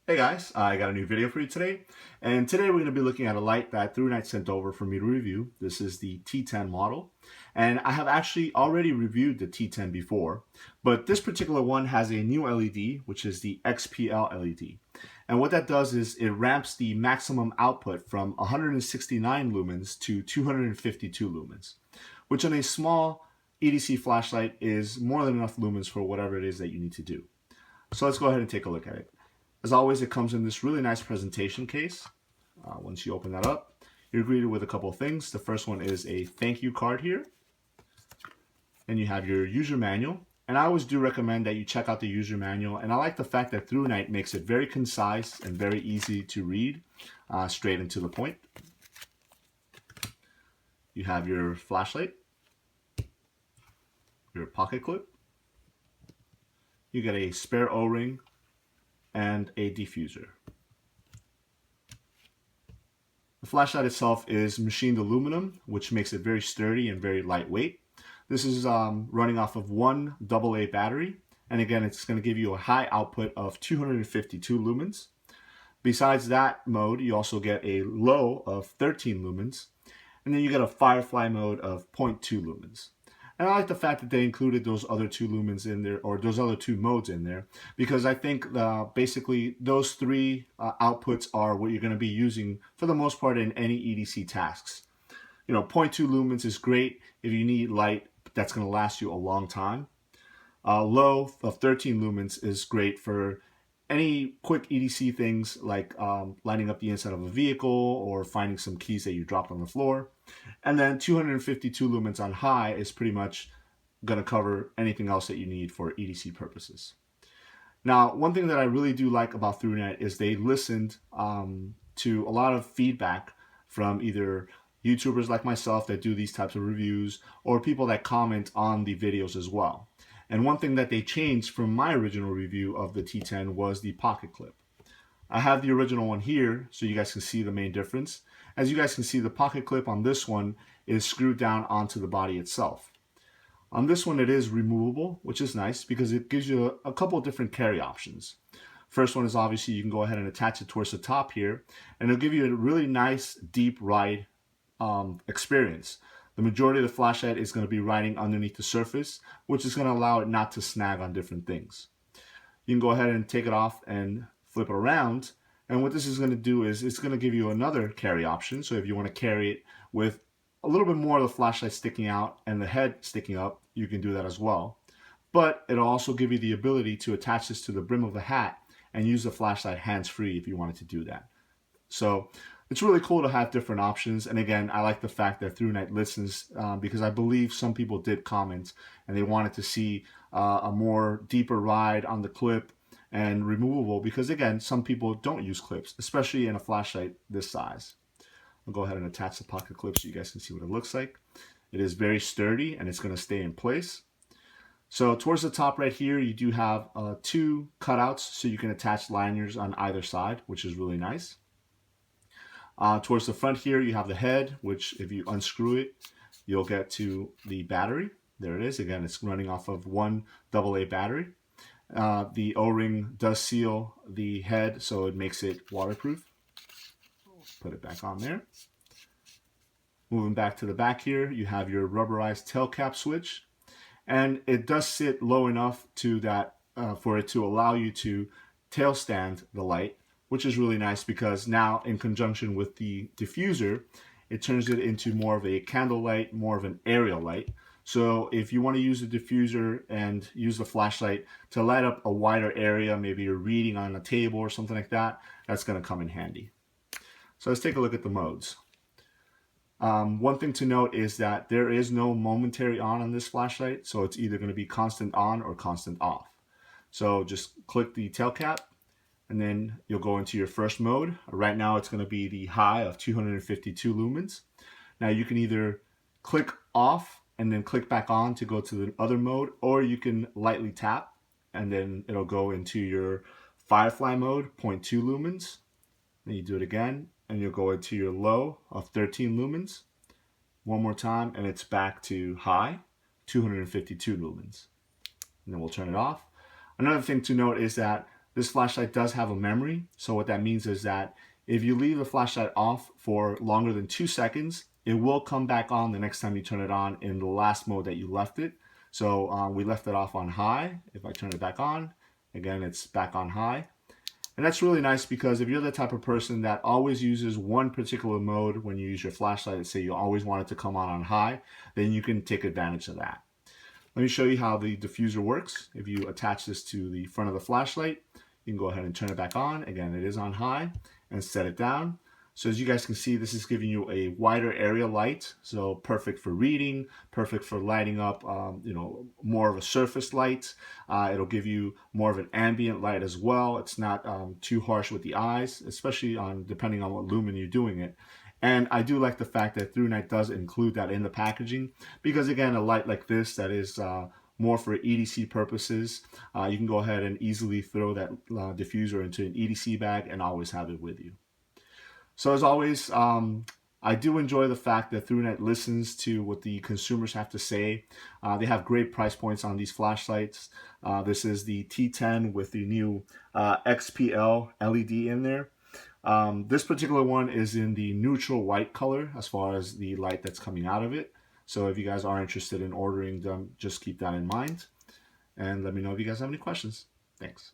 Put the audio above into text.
Hey guys, I got a new video for you today, and today we're going to be looking at a light that ThruNite sent over for me to review. This is the T10 model, and I have actually already reviewed the T10 before, but this particular one has a new LED, which is the XP-L LED. And what that does is it ramps the maximum output from 169 lumens to 252 lumens, which on a small EDC flashlight is more than enough lumens for whatever it is that you need to do. So let's go ahead and take a look at it. As always, it comes in this really nice presentation case. Once you open that up, you're greeted with a couple of things. The first one is a thank you card here. And you have your user manual. And I always do recommend that you check out the user manual. And I like the fact that ThruNite makes it very concise and very easy to read, straight and to the point. You have your flashlight, your pocket clip. You get a spare O-ring and a diffuser. The flashlight itself is machined aluminum, which makes it very sturdy and very lightweight. This is running off of one AA battery, and again, it's going to give you a high output of 252 lumens. Besides that mode, you also get a low of 13 lumens, and then you get a firefly mode of 0.2 lumens. And I like the fact that they included those other two lumens in there, or those other two modes in there, because I think basically those three outputs are what you're going to be using for the most part in any EDC tasks. You know, 0.2 lumens is great if you need light that's going to last you a long time. Low of 13 lumens is great for any quick EDC things like lining up the inside of a vehicle or finding some keys that you dropped on the floor. And then 252 lumens on high is pretty much going to cover anything else that you need for EDC purposes. Now, one thing that I really do like about ThruNite is they listened to a lot of feedback from either YouTubers like myself that do these types of reviews or people that comment on the videos as well. And one thing that they changed from my original review of the T10 was the pocket clip. I have the original one here so you guys can see the main difference. As you guys can see, the pocket clip on this one is screwed down onto the body itself. On this one, it is removable, which is nice because it gives you a couple of different carry options. First one is obviously you can go ahead and attach it towards the top here, and it'll give you a really nice deep ride experience. The majority of the flashlight is going to be riding underneath the surface, which is going to allow it not to snag on different things. You can go ahead and take it off and flip it around. And what this is going to do is it's going to give you another carry option. So if you want to carry it with a little bit more of the flashlight sticking out and the head sticking up, you can do that as well. But it'll also give you the ability to attach this to the brim of the hat and use the flashlight hands-free if you wanted to do that. So it's really cool to have different options. And again, I like the fact that ThruNite listens because I believe some people did comment and they wanted to see a more deeper ride on the clip and removable because again, some people don't use clips, especially in a flashlight this size. I'll go ahead and attach the pocket clip so you guys can see what it looks like. It is very sturdy and it's going to stay in place. So towards the top right here, you do have two cutouts so you can attach liners on either side, which is really nice. Towards the front here, you have the head, which if you unscrew it, you'll get to the battery. There it is. Again, it's running off of one AA battery. The O-ring does seal the head, so it makes it waterproof. Put it back on there. Moving back to the back here, you have your rubberized tail cap switch. And it does sit low enough to that for it to allow you to tail stand the light, which is really nice because now in conjunction with the diffuser, it turns it into more of a candle light, more of an aerial light. So if you want to use the diffuser and use the flashlight to light up a wider area, maybe you're reading on a table or something like that, that's going to come in handy. So let's take a look at the modes. One thing to note is that there is no momentary on this flashlight, so it's either going to be constant on or constant off. So just click the tail cap, and then you'll go into your first mode. Right now it's going to be the high of 252 lumens. Now you can either click off and then click back on to go to the other mode, or you can lightly tap and then it'll go into your firefly mode, 0.2 lumens. Then you do it again and you'll go into your low of 13 lumens. One more time and it's back to high, 252 lumens. And then we'll turn it off. Another thing to note is that This flashlight does have a memory. So what that means is that if you leave the flashlight off for longer than 2 seconds, it will come back on the next time you turn it on in the last mode that you left it. So we left it off on high. If I turn it back on, again, it's back on high. And that's really nice because if you're the type of person that always uses one particular mode when you use your flashlight, let's say you always want it to come on high, then you can take advantage of that. Let me show you how the diffuser works. If you attach this to the front of the flashlight, you can go ahead and turn it back on. Again, it is on high, and set it down. So as you guys can see, this is giving you a wider area light. So perfect for reading, perfect for lighting up, more of a surface light. It'll give you more of an ambient light as well. It's not too harsh with the eyes, especially depending on what lumen you're doing it. And I do like the fact that ThruNite does include that in the packaging because, again, a light like this that is more for EDC purposes, you can go ahead and easily throw that diffuser into an EDC bag and always have it with you. So as always, I do enjoy the fact that ThruNite listens to what the consumers have to say. They have great price points on these flashlights. This is the T10 with the new XP-L LED in there. This particular one is in the neutral white color as far as the light that's coming out of it. So if you guys are interested in ordering them, just keep that in mind. And let me know if you guys have any questions. Thanks.